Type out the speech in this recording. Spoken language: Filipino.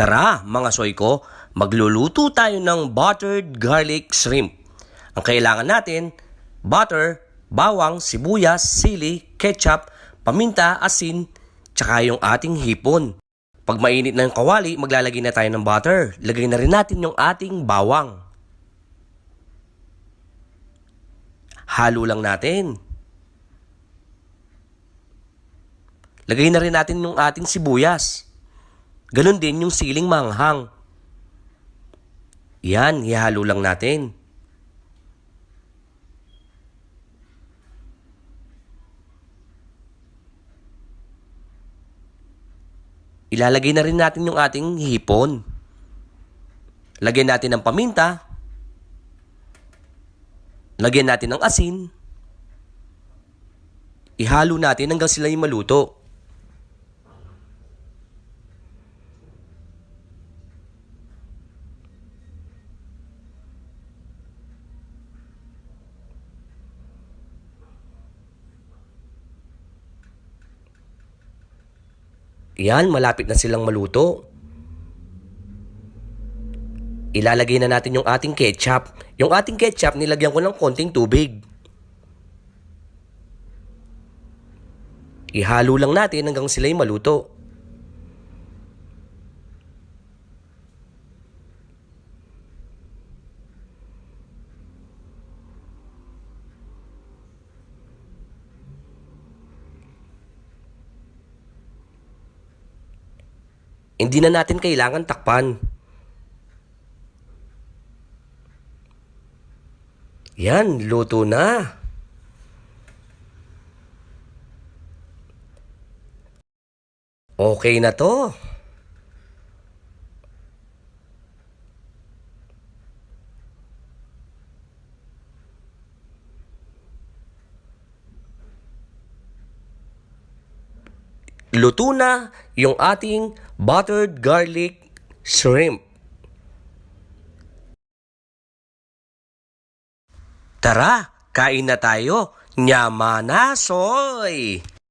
Tara mga soy ko, magluluto tayo ng buttered garlic shrimp. Ang kailangan natin, butter, bawang, sibuyas, sili, ketchup, paminta, asin, tsaka yung ating hipon. Pag mainit na yung kawali, maglalagay na tayo ng butter. Lagay na rin natin yung ating bawang. Halo lang natin. Lagay na rin natin yung ating sibuyas. Ganon din yung siling manghang. Yan, ihalo lang natin. Ilalagay na rin natin yung ating hipon. Lagyan natin ng paminta. Lagyan natin ng asin. Ihalo natin hanggang sila yung maluto. Yan, malapit na silang maluto. Ilalagay na natin yung ating ketchup. Yung ating ketchup, nilagyan ko ng konting tubig. Ihalo lang natin hanggang sila yung maluto. Hindi na natin kailangan takpan. Yan, luto na. Okay na to. Luto na yung ating buttered garlic shrimp. Tara, kain na tayo. Nyama na, soy!